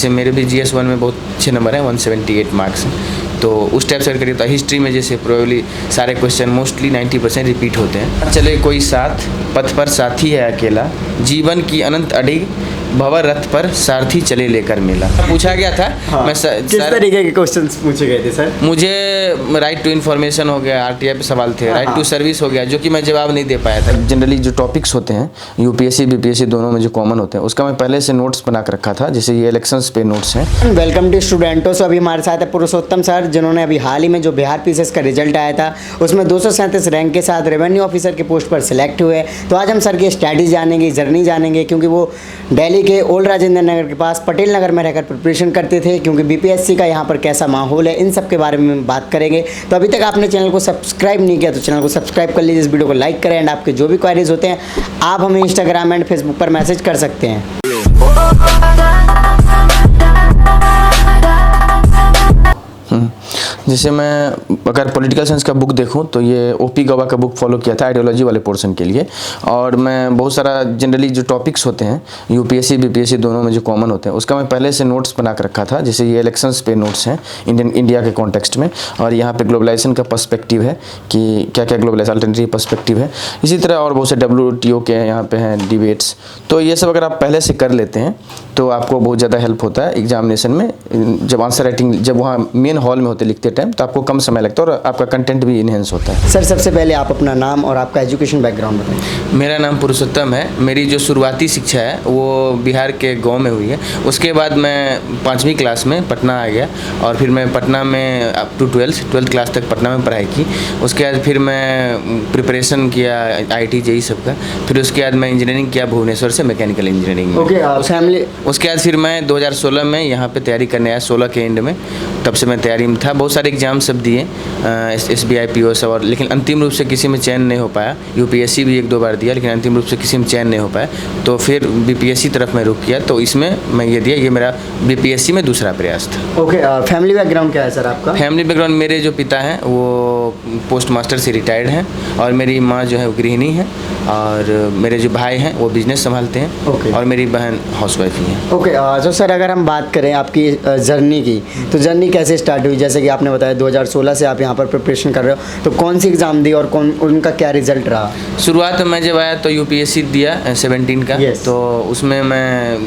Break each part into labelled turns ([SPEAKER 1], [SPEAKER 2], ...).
[SPEAKER 1] जैसे मेरे भी GS1 में बहुत अच्छे नंबर हैं, 178 मार्क्स हैं। तो उस टाइप से करिए तो हिस्ट्री में जैसे प्रोबेबली सारे क्वेश्चन मोस्टली 90% रिपीट होते हैं। चले कोई साथ, पथ पर साथी है अकेला, जीवन की अनंत अडिग, भंवर रथ पर सारथी चले लेकर मेला। पूछा गया था।
[SPEAKER 2] हाँ,
[SPEAKER 1] मैं
[SPEAKER 2] किस तरीके के क्वेश्चंस पूछे गए थे सर?
[SPEAKER 1] मुझे राइट टू इन्फॉर्मेशन हो गया, RTI पे सवाल थे, राइट टू सर्विस हो गया, जो कि मैं जवाब नहीं दे पाया था। जनरली जो टॉपिक्स होते हैं UPSC BPSC दोनों में जो कॉमन होते हैं, उसका मैं पहले से नोट्स बना कर रखा था, जैसे ये इलेक्शंस पे नोट्स हैं।
[SPEAKER 2] वेलकम टू स्टूडेंटों। से अभी हमारे साथ है पुरुषोत्तम सर, जिन्होंने अभी हाल ही में जो बिहार PCS का रिजल्ट आया था उसमें 237 रैंक के साथ रेवेन्यू ऑफिसर के पोस्ट पर सिलेक्ट हुए। तो आज हम सर की स्ट्रैटेजी जानेंगे, जर्नी जानेंगे, क्योंकि वो दिल्ली के ओल्ड राजेंद्र नगर के पास पटेल नगर में रहकर प्रिपरेशन करते थे, क्योंकि BPSC का यहाँ पर कैसा माहौल है, इन सब के बारे में बात करेंगे। तो अभी तक आपने चैनल को सब्सक्राइब नहीं किया तो चैनल को सब्सक्राइब कर लीजिए, इस वीडियो को लाइक करें, एंड आपके जो भी क्वारीज होते हैं आप हमें इंस्टाग्राम एंड फेसबुक पर मैसेज कर सकते हैं।
[SPEAKER 1] जैसे मैं अगर पॉलिटिकल साइंस का बुक देखूं तो ये OP गवा का बुक फॉलो किया था आइडियोलॉजी वाले पोर्शन के लिए। और मैं बहुत सारा जनरली जो टॉपिक्स होते हैं UPSC BPSC दोनों में जो कॉमन होते हैं, उसका मैं पहले से नोट्स बना कर रखा था, जैसे ये इलेक्शंस पे नोट्स हैं इंडिया के कॉन्टेक्स्ट में, और यहाँ पे ग्लोबलाइजेशन का पर्सपेक्टिव है कि क्या क्या ग्लोबलाइजेशन अल्टरनेटिव पर्सपेक्टिव है। इसी तरह और बहुत से WTO के यहाँ पे हैं डिबेट्स। तो ये सब अगर आप पहले से कर लेते हैं तो आपको बहुत ज़्यादा हेल्प होता है एग्जामिनेशन में। जब आंसर राइटिंग जब वहाँ मेन हॉल में होते लिखते टाइम तो आपको कम समय लगता है और आपका कंटेंट भी इनहेंस होता है।
[SPEAKER 2] सर सबसे पहले आप अपना नाम और आपका एजुकेशन बैकग्राउंड बताएं।
[SPEAKER 1] मेरा नाम पुरुषोत्तम है। मेरी जो शुरुआती शिक्षा है वो बिहार के गांव में हुई है। उसके बाद मैं 5वीं क्लास में पटना आ गया और फिर मैं पटना में अप टू 12th क्लास तक पटना में पढ़ाई की। उसके बाद फिर मैं प्रिपरेशन किया IIT JEE सब का। फिर उसके बाद मैं इंजीनियरिंग किया भुवनेश्वर से, मैकेनिकल इंजीनियरिंग में।
[SPEAKER 2] फैमिली
[SPEAKER 1] उसके बाद फिर मैं 2016 में यहाँ पे तैयारी करने आया, 16 के एंड में। तब से मैं तैयारी में था, बहुत सारे एग्जाम सब दिए, SBI PO सब, और लेकिन अंतिम रूप से किसी में चयन नहीं हो पाया। UPSC भी 1-2 बार दिया, लेकिन अंतिम रूप से किसी में चयन नहीं हो पाया। तो फिर BPSC तरफ मैं रुक किया, तो इसमें मैं ये दिया। ये मेरा BPSC में दूसरा प्रयास था।
[SPEAKER 2] ओके, फैमिली बैकग्राउंड क्या है सर आपका?
[SPEAKER 1] फैमिली बैकग्राउंड, मेरे जो पिता हैं वो पोस्ट मास्टर से रिटायर्ड हैं, और मेरी माँ जो है वो गृहिणी है, और मेरे जो भाई हैं वो बिजनेस संभालते हैं, और मेरी बहन हाउसवाइफ ही है।
[SPEAKER 2] ओके, तो सर अगर हम बात करें आपकी जर्नी की, तो जर्नी कैसे स्टार्ट हुई? जैसे कि आपने बताया 2016 से आप यहाँ पर प्रिपरेशन कर रहे हो, तो कौन सी एग्ज़ाम दी और उनका क्या रिजल्ट रहा?
[SPEAKER 1] शुरुआत में जब आया तो UPSC दिया 17 का। तो उसमें मैं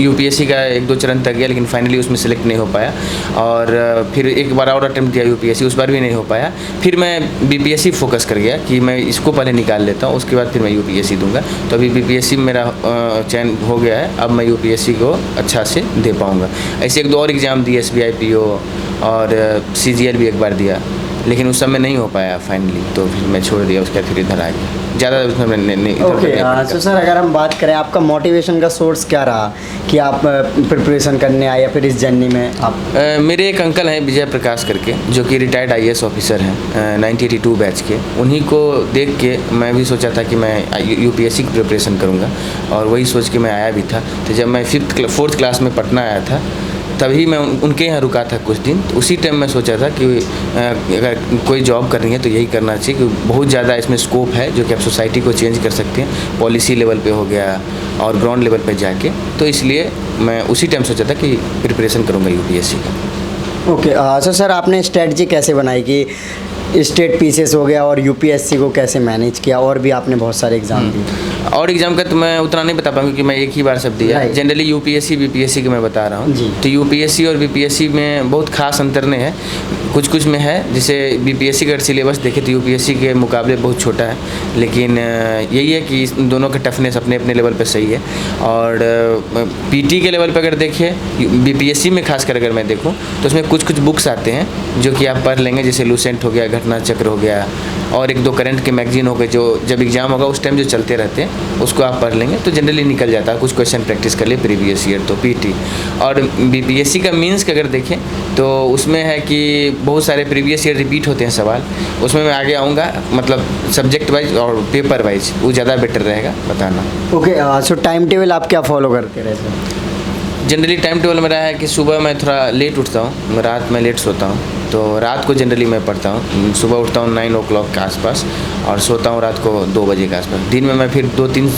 [SPEAKER 1] UPSC का 1-2 चरण तक गया, लेकिन फाइनली उसमें सेलेक्ट नहीं हो पाया। और फिर एक बार और अटेम्प्ट दिया UPSC, उस बार भी नहीं हो पाया। फिर मैं BPSC फोकस कर गया कि मैं इसको पहले निकाल लेता हूँ, उसके बाद फिर मैं UPSC दूंगा। तो अभी BPSC में मेरा चयन हो गया है, अब मैं UPSC को अच्छा से दे पाऊँगा। ऐसे 1-2 और एग्ज़ाम दिए, SBI PO और CGL भी एक बार दिया, लेकिन उस समय नहीं हो पाया फाइनली, तो फिर मैं छोड़ दिया। उसके बाद फिर इधर आ गया, ज़्यादा उसमें नहीं।
[SPEAKER 2] ओके, तो सर अगर हम बात करें आपका मोटिवेशन का सोर्स क्या रहा कि आप प्रिपरेशन करने आए या फिर इस जर्नी में आप?
[SPEAKER 1] मेरे एक अंकल हैं विजय प्रकाश करके, जो कि रिटायर्ड IAS ऑफिसर हैं 1982 बैच के। उन्हीं को देख के मैं भी सोचा था कि मैं UPSC की प्रिपरेशन करूँगा, और वही सोच के मैं आया भी था। तो जब मैं 4th क्लास में पटना आया था, तभी मैं उनके यहाँ रुका था कुछ दिन। तो उसी टाइम मैं सोचा था कि अगर कोई जॉब करनी है तो यही करना चाहिए, क्योंकि बहुत ज़्यादा इसमें स्कोप है, जो कि आप सोसाइटी को चेंज कर सकते हैं, पॉलिसी लेवल पे हो गया और ग्राउंड लेवल पे जाके। तो इसलिए मैं उसी टाइम सोचा था कि प्रिपरेशन करूँगा UPSC का।
[SPEAKER 2] ओके, तो सर आपने स्ट्रेटजी कैसे बनाई कि स्टेट PCS हो गया और UPSC को कैसे मैनेज किया? और भी आपने बहुत सारे एग्जाम दिए।
[SPEAKER 1] और एग्जाम का तो मैं उतना नहीं बता पाऊंगा, क्योंकि मैं एक ही बार सब दिया। जनरली UPSC BPSC का मैं बता रहा हूँ। तो UPSC और BPSC में बहुत खास अंतर नहीं है, कुछ में है। जैसे BPSC का सिलेबस देखे तो UPSC के मुकाबले बहुत छोटा है, लेकिन यही है कि दोनों का टफनेस अपने अपने लेवल पे सही है। और PT के लेवल पे अगर देखिए, BPSC में खासकर अगर मैं देखूँ तो उसमें कुछ बुक्स आते हैं जो कि आप पढ़ लेंगे, जैसे लूसेंट हो गया, घटना चक्र हो गया, और 1-2 करंट के मैगजीन हो गए, जो जब एग्जाम होगा उस टाइम जो चलते रहते हैं, उसको आप पढ़ लेंगे तो जनरली निकल जाता है। कुछ क्वेश्चन प्रैक्टिस कर लिए प्रीवियस ईयर, तो PT। और BPSC का मीन्स का अगर देखें तो उसमें है कि बहुत सारे प्रीवियस ईयर रिपीट होते हैं सवाल। उसमें मैं आगे आऊँगा, मतलब सब्जेक्ट वाइज और पेपर वाइज, वो ज़्यादा बेटर रहेगा बताना।
[SPEAKER 2] ओके, सो टाइम टेबल आप क्या फॉलो करते रहते हैं?
[SPEAKER 1] जनरली टाइम टेबल मेरा है कि सुबह मैं थोड़ा लेट उठता हूँ, रात में लेट सोता हूँ, तो रात को जनरली मैं पढ़ता हूँ, सुबह उठता हूँ 9 o'clock के आसपास और सोता हूँ रात को 2 बजे के आसपास। दिन में मैं फिर 2-3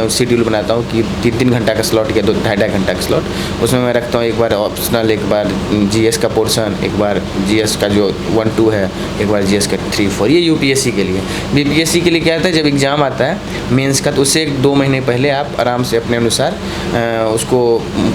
[SPEAKER 1] शेड्यूल बनाता हूँ कि 3-3 घंटा का स्लॉट या 2-2.5 घंटा का स्लॉट, उसमें मैं रखता हूँ एक बार ऑप्शनल, एक बार जीएस का पोर्शन, एक बार जीएस का जो 1-2 है, एक बार जीएस का 3-4। ये यूपीएससी के लिए। बीपीएससी के लिए क्या होता है, जब एग्ज़ाम आता है मेंस का, तो उससे 2 महीने पहले आप आराम से अपने अनुसार उसको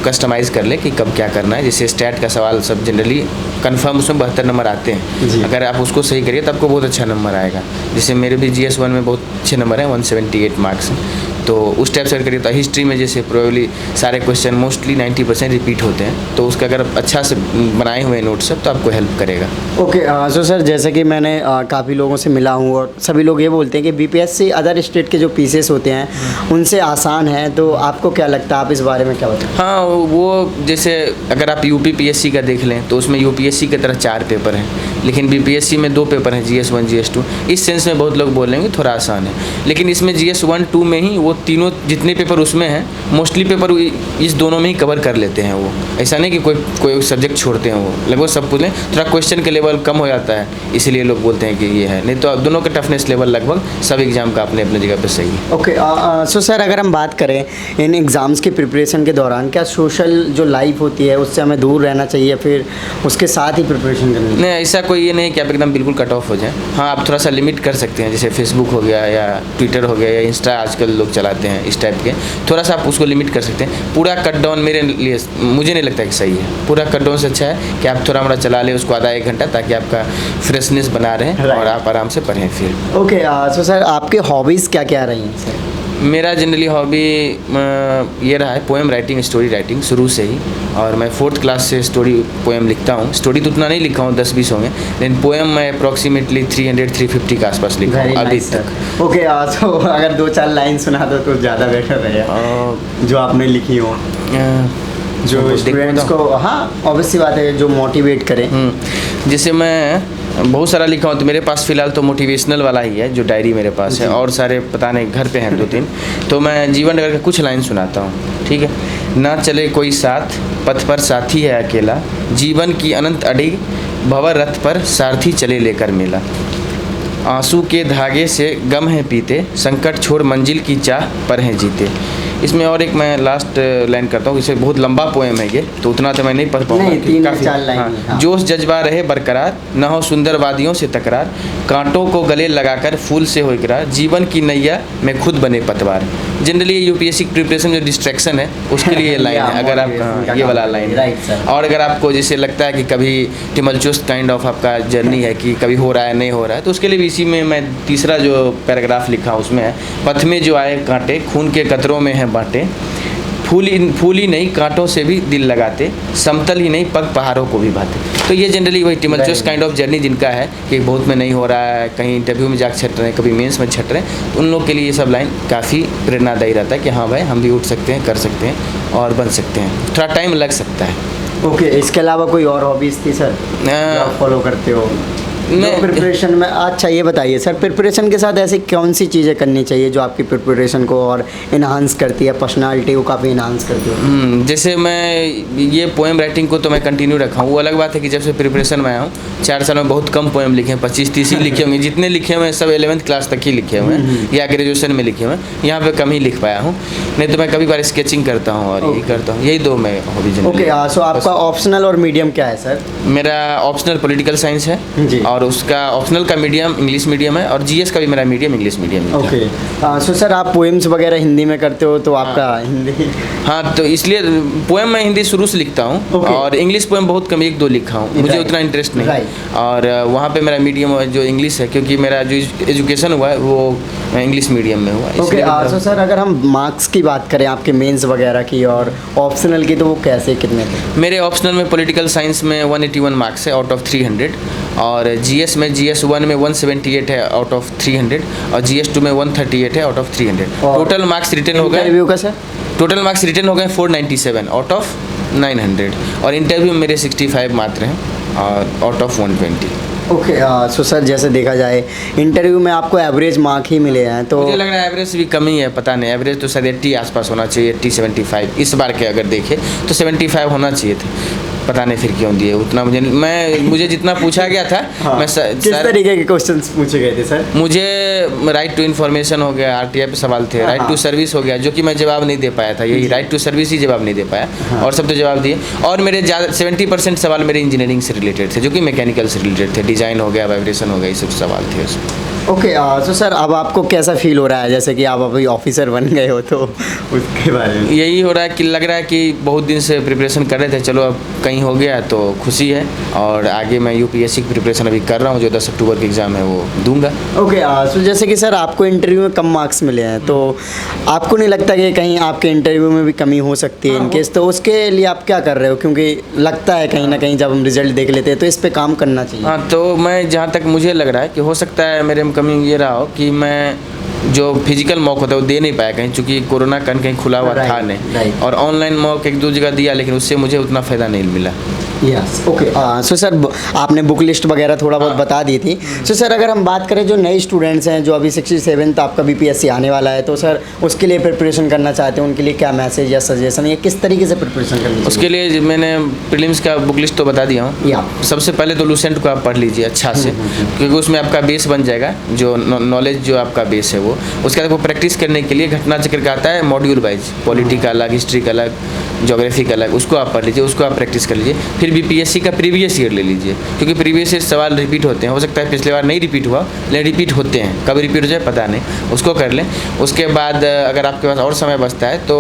[SPEAKER 1] कस्टमाइज़ कर ले कि कब क्या करना है। जैसे स्टैट का सवाल सब जनरली कंफर्म उसमें 72 नंबर आते हैं, अगर आप उसको सही करिए तो आपको बहुत अच्छा नंबर आएगा। जैसे मेरे भी GS 1 में बहुत अच्छे नंबर हैं, 178 मार्क्स हैं। तो उस टाइप से करिए तो हिस्ट्री में जैसे प्रोबेबली सारे क्वेश्चन मोस्टली 90% रिपीट होते हैं, तो उसका अगर अच्छा से बनाए हुए नोट्स सब तो आपको हेल्प करेगा।
[SPEAKER 2] ओके सो सर, जैसे कि मैंने काफ़ी लोगों से मिला हूँ और सभी लोग ये बोलते हैं कि बीपीएससी अदर स्टेट के जो पीसेस होते हैं उनसे आसान है, तो आपको क्या लगता है, आप इस बारे में क्या बताएं?
[SPEAKER 1] हाँ, वो जैसे अगर आप यूपीपीएससी का देख लें तो उसमें यूपीएससी की तरह 4 पेपर हैं, लेकिन बीपीएससी में 2 पेपर हैं, GS 1 GS 2। इस सेंस में बहुत लोग बोलेंगे थोड़ा आसान है, लेकिन इसमें GS 1 2 में ही वो तीनों जितने पेपर उसमें हैं मोस्टली पेपर इस दोनों में ही कवर कर लेते हैं। वो ऐसा नहीं कि कोई सब्जेक्ट छोड़ते हैं, वो लगभग सब पूछ लें। थोड़ा क्वेश्चन का लेवल कम हो जाता है, इसीलिए लोग बोलते हैं कि ये है, नहीं तो दोनों का टफनेस लेवल लगभग सब एग्जाम का अपने अपने जगह पर सही है।
[SPEAKER 2] ओके सो सर, अगर हम बात करें इन एग्ज़ाम्स की प्रिपरेशन के दौरान, क्या सोशल जो लाइफ होती है उससे हमें दूर रहना चाहिए, फिर उसके साथ ही प्रिपरेशन करनी चाहिए?
[SPEAKER 1] नहीं, ऐसा कोई ये नहीं कि आप एकदम बिल्कुल कट ऑफ हो जाए। हाँ, आप थोड़ा सा लिमिट कर सकते हैं, जैसे फेसबुक हो गया या ट्विटर हो गया या इंस्टा आजकल लोग चलाते हैं, इस टाइप के थोड़ा सा आप उसको लिमिट कर सकते हैं। पूरा कट डाउन मेरे लिए मुझे नहीं लगता कि सही है। पूरा कट डाउन से अच्छा है कि आप थोड़ा मोड़ा चला लें उसको आधा 1 घंटा, ताकि आपका फ्रेशनेस बना रहे और आप आराम से पढ़ें फिर।
[SPEAKER 2] ओके सो सर, आपके हॉबीज़ क्या क्या रही हैं सर?
[SPEAKER 1] मेरा जनरली हॉबी ये रहा है पोएम राइटिंग, स्टोरी राइटिंग शुरू से ही, और मैं 4th क्लास से स्टोरी पोएम लिखता हूँ। स्टोरी तो उतना नहीं लिखा हूँ, 10-20 होंगे, लेकिन पोएम मैं अप्रॉक्सीमेटली 300-350 के आसपास लिखा हूँ अभी तक।
[SPEAKER 2] ओके तो अगर 2-4 लाइन सुना दो तो ज़्यादा बेटर रहेगा, जो आपने लिखी हो, जो स्टूडेंट्स को, हाँ ऑब्वियसली बात है, जो मोटिवेट करें।
[SPEAKER 1] जैसे मैं बहुत सारा लिखा हूँ, तो मेरे पास फ़िलहाल तो मोटिवेशनल वाला ही है जो डायरी मेरे पास है, और सारे पता नहीं घर पे हैं 2-3। तो मैं जीवन नगर के कुछ लाइन सुनाता हूँ, ठीक है। ना चले कोई साथ, पथ पर साथी है अकेला, जीवन की अनंत अडिग, भंवर रथ पर सारथी चले लेकर मेला। आंसू के धागे से गम है पीते, संकट छोड़ मंजिल की चाह पर हैं जीते। इसमें और एक मैं लास्ट लाइन करता हूँ, इसे बहुत लंबा पोएम है ये, तो उतना तो मैं नहीं पढ़ पाऊँगा, काफ़ी। हाँ, जोश जज्बा रहे बरकरार, न हो सुंदर वादियों से तकरार, कांटों को गले लगाकर फूल से हो इकरार, जीवन की नैया में खुद बने पतवार। जनरली यूपीएससी प्रिपरेशन जो डिस्ट्रैक्शन है उसके लिए लाइन है, अगर आप ये वाला लाइन है। और अगर आपको जैसे लगता है कि कभी टिमल्चुअस काइंड ऑफ आपका जर्नी है कि कभी हो रहा है नहीं हो रहा है, तो उसके लिए भी इसी में मैं तीसरा जो पैराग्राफ लिखा उसमें है, पथ में जो आए कांटे खून के कतरों में है बांटे, फूली नहीं कांटों से भी दिल लगाते, समतल ही नहीं पग पहाड़ों को भी भाते। तो ये जनरली वही टिमल्चुअस काइंड ऑफ जर्नी जिनका है कि बहुत में नहीं हो रहा है, कहीं इंटरव्यू में जाकर छट रहे हैं, कभी मेंस में छट रहे हैं, उन लोग के लिए ये सब लाइन काफ़ी प्रेरणादायी रहता है कि हाँ भाई हम भी उठ सकते हैं, कर सकते हैं और बन सकते हैं। थोड़ा टाइम लग सकता है।
[SPEAKER 2] ओके इसके अलावा कोई और हॉबीज़ थी सर आप फॉलो करते हो प्रिपरेशन में? अच्छा ये बताइए सर, प्रिपरेशन के साथ ऐसी कौन सी चीज़ें करनी चाहिए जो आपकी प्रिपरेशन को और इन्हांस करती है, पर्सनालिटी को काफ़ी इन्हांस करती है?
[SPEAKER 1] जैसे मैं ये पोएम राइटिंग को तो मैं कंटिन्यू रखा हूँ। वो अलग बात है कि जब से प्रिपरेशन में आया हूँ 4 साल में बहुत कम पोएम लिखे हैं, 25-30 ही लिखे होंगे। जितने लिखे हुए हैं सब 11th क्लास तक ही लिखे हुए हैं या ग्रेजुएशन में लिखे हुए हैं, यहाँ पे कम ही लिख पाया हूँ। नहीं तो मैं कभी बार स्केचिंग करता हूँ और यही करता हूँ, यही 2 मैं हॉबी।
[SPEAKER 2] ओके सो आपका ऑप्शनल और मीडियम क्या है सर?
[SPEAKER 1] मेरा ऑप्शनल पॉलिटिकल साइंस है
[SPEAKER 2] जी,
[SPEAKER 1] और उसका ऑप्शनल का मीडियम इंग्लिश मीडियम है, और जीएस का भी मेरा मीडियम इंग्लिश मीडियम है।
[SPEAKER 2] ओके सो सर आप पोएम्स वगैरह हिंदी में करते हो तो आपका हिंदी?
[SPEAKER 1] हाँ, तो इसलिए पोएम मैं हिंदी शुरू से लिखता हूँ और इंग्लिश पोएम बहुत कम 1-2 लिखा हूँ, मुझे उतना इंटरेस्ट नहीं। और वहाँ पे मेरा मीडियम जो इंग्लिश है, क्योंकि मेरा जो एजुकेशन हुआ है वो इंग्लिश मीडियम में हुआ।
[SPEAKER 2] ओके सो सर अगर हम मार्क्स की बात करें आपके मेंस वगैरह की और ऑप्शनल की, तो वो कैसे कितने थे?
[SPEAKER 1] मेरे ऑप्शनल में पॉलिटिकल साइंस में 181 मार्क्स है आउट ऑफ 300, और जीएस में GS 1 में 178 है आउट ऑफ 300, और GS 2 में 138 है out of 300। Total marks return हो गए,
[SPEAKER 2] इंटरव्यू का सर
[SPEAKER 1] टोटल मार्क्स रिटर्न हो गए 497 आउट ऑफ 900, और इंटरव्यू में मेरे 65 मात्र हैं और out of 120।
[SPEAKER 2] Okay so sir जैसे देखा जाए इंटरव्यू में आपको एवरेज मार्क ही मिले हैं, तो
[SPEAKER 1] मुझे लग रहा है एवरेज भी कम ही है, पता नहीं। एवरेज तो शायद 80 आसपास होना चाहिए, 80-75 इस बार के अगर देखें तो 75 होना चाहिए थे। पता नहीं फिर क्यों दिए उतना, मुझे जितना पूछा गया था मैं
[SPEAKER 2] किस तरीके के क्वेश्चंस पूछे गए थे सर?
[SPEAKER 1] मुझे राइट टू इन्फॉर्मेशन हो गया, आरटीआई पे सवाल थे, राइट टू सर्विस हो गया जो कि मैं जवाब नहीं दे पाया था, यही राइट टू सर्विस ही जवाब नहीं दे पाया, और सब तो जवाब दिए। और मेरे ज़्यादा 70% सवाल मेरे इंजीनियरिंग से रिलेटेड थे, जो कि मैकेनिकल से रिलेटेड थे, डिज़ाइन हो गया, वाइब्रेशन हो गया, ये सब सवाल थे उसमें।
[SPEAKER 2] ओके, तो सर अब आपको कैसा फील हो रहा है, जैसे कि आप अभी ऑफिसर बन गए हो, तो उसके बारे में?
[SPEAKER 1] यही हो रहा है कि लग रहा है कि बहुत दिन से प्रिपरेशन कर रहे थे, चलो अब कहीं हो गया तो खुशी है, और आगे मैं यूपीएससी की प्रिपरेशन अभी कर रहा हूँ, जो 10 अक्टूबर के एग्ज़ाम है वो दूंगा।
[SPEAKER 2] ओके, तो जैसे कि सर आपको इंटरव्यू में कम मार्क्स मिले हैं, तो आपको नहीं लगता कि कहीं आपके इंटरव्यू में भी कमी हो सकती है इनकेस, तो उसके लिए आप क्या कर रहे हो? क्योंकि लगता है कहीं ना कहीं जब हम रिजल्ट देख लेते हैं तो इस पर काम करना चाहिए।
[SPEAKER 1] हाँ, तो मैं जहाँ तक मुझे लग रहा है कि हो सकता है मेरे में कमी ये रहा हो कि मैं जो फिजिकल मॉक होता है वो दे नहीं पाया कहीं, चूँकि कोरोना कहीं खुला हुआ था नहीं, और ऑनलाइन मॉक 1-2 जगह दिया, लेकिन उससे मुझे उतना फ़ायदा नहीं मिला।
[SPEAKER 2] Yes, okay. सो सर आपने बुक लिस्ट वगैरह थोड़ा बहुत बता दी थी। सो सर अगर हम बात करें जो नए स्टूडेंट्स हैं, जो अभी 67th आपका बीपीएससी आने वाला है, तो सर उसके लिए प्रिपरेशन करना चाहते हैं, उनके लिए क्या मैसेज या सजेशन या किस तरीके से प्रिपरेशन करनी चाहिए?
[SPEAKER 1] उसके लिए मैंने प्रीलिम्स का बुक लिस्ट तो बता दिया हूँ।
[SPEAKER 2] या
[SPEAKER 1] सबसे पहले तो लूसेंट को आप पढ़ लीजिए अच्छा से, क्योंकि उसमें आपका बेस बन जाएगा, जो नॉलेज जो आपका बेस है वो। उसके बाद वो प्रैक्टिस करने के लिए घटना चक्र का आता है मॉड्यूल वाइज, पॉलिटी का अलग, हिस्ट्री का अलग, ज्योग्राफी का अलग, उसको आप पढ़ लीजिए, उसको आप प्रैक्टिस कर लीजिए। फिर बीपीएससी का प्रीवियस ईयर ले लीजिए, क्योंकि प्रीवियस ईयर सवाल रिपीट होते हैं, हो सकता है पिछले बार नहीं रिपीट हुआ, लेकिन रिपीट होते हैं, कब रिपीट हो जाए पता नहीं, उसको कर लें। उसके बाद अगर आपके पास और समय बचता है तो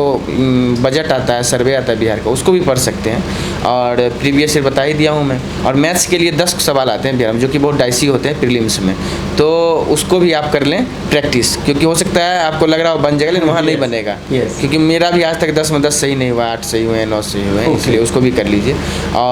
[SPEAKER 1] बजट आता है, सर्वे आता है बिहार का, उसको भी पढ़ सकते हैं, और प्रीवियस ईयर बता ही दिया हूँ मैं। और मैथ्स के लिए 10 सवाल आते हैं बिहार में, जो कि बहुत डाइसी होते हैं प्रीलिम्स में, तो उसको भी आप कर लें प्रैक्टिस, क्योंकि हो सकता है आपको लग रहा हो बन जाएगा, लेकिन वहाँ नहीं बनेगा, क्योंकि मेरा भी आज तक 10 में 10 सही नहीं हुआ, 8 सही हुए, 9 सही हुए, इसलिए उसको भी कर लीजिए।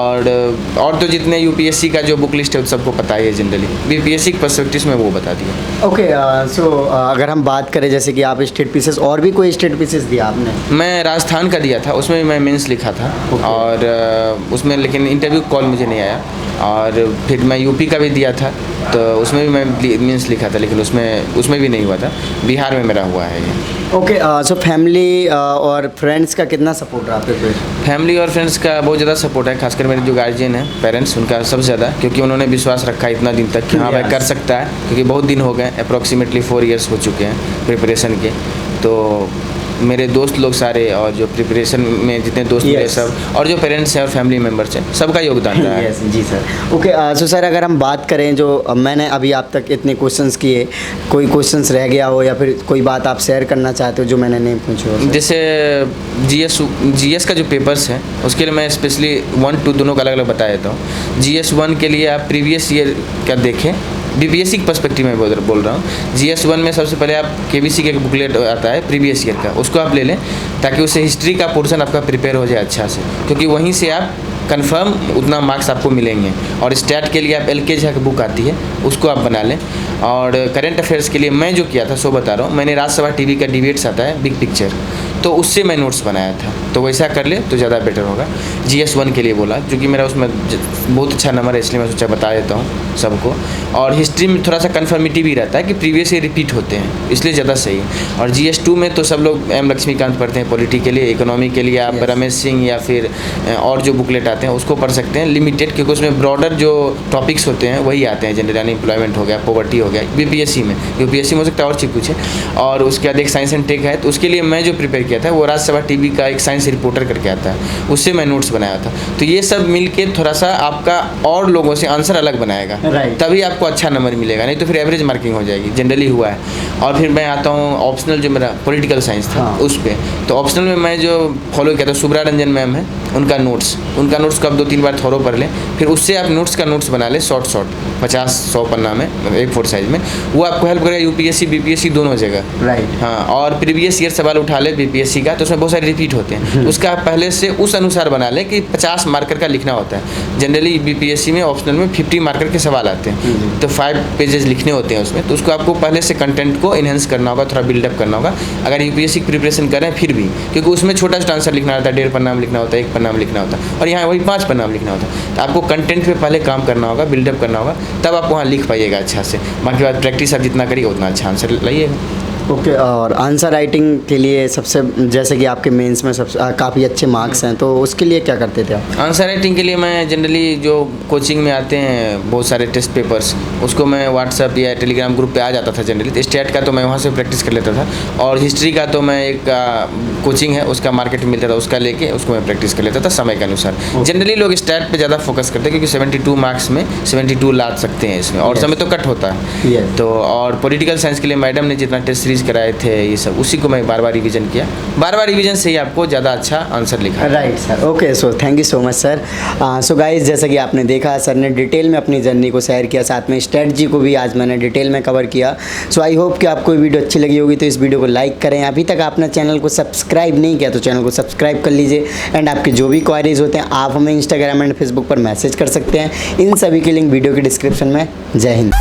[SPEAKER 1] और तो जितने यूपीएससी का जो बुक लिस्ट है सबको पता ही है जनरली, बीपीएससी के पर्सपेक्टिव में वो बता दिया।
[SPEAKER 2] ओके, सो अगर हम बात करें जैसे कि आप स्टेट पीसेस, और भी कोई स्टेट पीसेस दिया आपने?
[SPEAKER 1] मैं राजस्थान का दिया था, उसमें भी मैं मेंस लिखा था, और उसमें लेकिन इंटरव्यू कॉल मुझे नहीं आया। और फिर मैं यूपी का भी दिया था, तो उसमें भी मैं मेंस लिखा था, लेकिन उसमें भी नहीं हुआ था। बिहार में मेरा हुआ है ये।
[SPEAKER 2] ओके, सो फैमिली और फ्रेंड्स का कितना सपोर्ट रहा आपके पे?
[SPEAKER 1] फैमिली और फ्रेंड्स का बहुत ज़्यादा सपोर्ट है, खासकर मेरे जो गार्जियन हैं, पेरेंट्स, उनका सबसे ज़्यादा, क्योंकि उन्होंने विश्वास रखा इतना दिन तक कि हाँ भाई कर सकता है, क्योंकि बहुत दिन हो गए, अप्रॉक्सीमेटली 4 ईयर्स हो चुके हैं प्रिपरेशन के। तो मेरे दोस्त लोग सारे, और जो प्रिपरेशन में जितने दोस्त मेरे सब, और जो पेरेंट्स हैं और फैमिली मेम्बर्स हैं, सबका योगदान रहा है।
[SPEAKER 2] जी सर। ओके, सो सर अगर हम बात करें, जो मैंने अभी आप तक इतने क्वेश्चंस किए, कोई क्वेश्चंस रह गया हो या फिर कोई बात आप शेयर करना चाहते हो जो मैंने नहीं पूछी हो?
[SPEAKER 1] जैसे जीएस का जो पेपर्स हैं, उसके लिए मैं स्पेशली 1-2 दोनों का अलग अलग बता देता हूँ। GS 1 के लिए आप प्रीवियस ईयर का देखें, बीपीएससी के पर्सपेक्टिव में बोल रहा हूँ। GS 1 में सबसे पहले आप केबीसी का बुकलेट आता है प्रीवियस ईयर का, उसको आप ले लें, ताकि उससे हिस्ट्री का पोर्शन आपका प्रिपेयर हो जाए अच्छा से, क्योंकि वहीं से आप कंफर्म उतना मार्क्स आपको मिलेंगे। और स्टैट के लिए आप LK झा की बुक आती है, उसको आप बना लें। और करंट अफेयर्स के लिए मैं जो किया था सो बता रहा हूँ, मैंने राज्यसभा टीवी का डिबेट्स आता है, बिग पिक्चर, तो उससे मैं नोट्स बनाया था, तो वैसा कर ले तो ज़्यादा बेटर होगा। GS 1 के लिए बोला, क्योंकि मेरा उसमें बहुत अच्छा नंबर है, इसलिए मैं सोचा बता देता हूँ सबको। और हिस्ट्री में थोड़ा सा कन्फर्मिटी भी रहता है कि प्रीवियस ईयर रिपीट होते हैं, इसलिए ज़्यादा सही है। और GS 2 में तो सब लोग M लक्ष्मीकांत पढ़ते हैं, पॉलिटी के लिए, इकोनॉमी के लिए आप रमेश सिंह या फिर और जो बुकलेट आते हैं उसको पढ़ सकते हैं, लिमिटेड, क्योंकि उसमें ब्रॉडर जो टॉपिक्स होते हैं वही आते हैं, जनरल अनएम्प्लॉयमेंट हो गया, पॉवर्टी हो गया, बीपीएससी में। यूपीएससी में हो सकता है और चीज़ पूछे। और उसके बाद एक साइंस एंड टेक है, तो उसके लिए मैं जो प्रिपेयर किया था वो राज्यसभा टीवी का एक साइंस रिपोर्टर करके आता है, उससे मैं नोट्स बनाया था। तो ये सब मिलके थोड़ा सा आपका और लोगों से आंसर अलग बनाएगा, तभी आपको अच्छा नंबर मिलेगा, नहीं तो फिर एवरेज मार्किंग हो जाएगी, जनरली हुआ है। और फिर मैं आता हूँ ऑप्शनल, जो मेरा पॉलिटिकल साइंस था उस पर, तो ऑप्शनल में मैं जो फॉलो किया था, सुब्रा रंजन मैम है, उनका नोट्स को आप 2-3 बार थोरो पढ़ लें, फिर उससे आप नोट्स बना लें, शॉर्ट 50-100 पन्ना में, A4 साइज में, वो आपको हेल्प करेगा यूपीएससी बीपीएससी दोनों जगह। हाँ, और प्रीवियस ईयर सवाल उठा ले बीपीएससी का, तो उसमें बहुत सारे रिपीट होते हैं, उसका आप पहले से उस अनुसार बना लें कि 50 मार्कर का लिखना होता है। जनरली बीपीएससी में ऑप्शनल में 50 मार्कर के सवाल आते हैं, तो 5 पेजेस लिखने होते हैं उसमें, तो उसको आपको पहले से कंटेंट को इन्हेंस करना होगा, थोड़ा बिल्डअप करना होगा, अगर यूपीएससी की प्रिपरेशन करें फिर भी, क्योंकि उसमें छोटा सा आंसर लिखना होता है, 1.5 पन्ना में लिखना होता है, 1 पन्ना में लिखना होता है, और यहाँ वही 5 पन्ना में लिखना होता है। तो आपको कंटेंट पे पहले काम करना होगा, बिल्डअप करना होगा, तब आप वहाँ लिख पाइएगा अच्छा से। बाकी बात प्रैक्टिस आप जितना करिए उतना अच्छा आंसर लाइएगा।
[SPEAKER 2] ओके और आंसर राइटिंग के लिए सबसे, जैसे कि आपके मेंस में सबसे काफ़ी अच्छे मार्क्स हैं, तो उसके लिए क्या करते थे आप?
[SPEAKER 1] आंसर राइटिंग के लिए मैं जनरली जो कोचिंग में आते हैं बहुत सारे टेस्ट पेपर्स, उसको मैं व्हाट्सअप या टेलीग्राम ग्रुप पे आ जाता था जनरली। तो स्टेट का तो मैं वहाँ से प्रैक्टिस कर लेता था, और हिस्ट्री का तो मैं एक कोचिंग है उसका मार्केट मिलता था, उसका लेके उसको मैं प्रैक्टिस कर लेता था समय के अनुसार। जनरली लोग स्टेट पे ज़्यादा फोकस करते हैं, क्योंकि 72 मार्क्स में 72 ला सकते हैं इसमें, और समय तो कट होता है। तो और पॉलिटिकल साइंस के लिए मैडम ने जितना टेस्ट सीरीज कराए थे ये सब, उसी को मैं बार बार रिवीजन किया। बार बार रिवीजन से ही आपको ज़्यादा अच्छा आंसर लिखा।
[SPEAKER 2] Right sir, okay, so thank you so much sir. So guys, जैसा कि आपने देखा सर ने डिटेल में अपनी जर्नी को शेयर किया, साथ में स्ट्रेटजी को भी आज मैंने डिटेल में कवर किया। सो आई होप कि आपको वीडियो अच्छी लगी होगी, तो इस वीडियो को लाइक करें। अभी तक आपने चैनल को सब्सक्राइब नहीं किया तो चैनल को सब्सक्राइब कर लीजिए। एंड आपके जो भी क्वारीज होते हैं आप हमें इंस्टाग्राम एंड फेसबुक पर मैसेज कर सकते हैं। इन सभी की लिंक वीडियो के डिस्क्रिप्शन में। जय हिंद।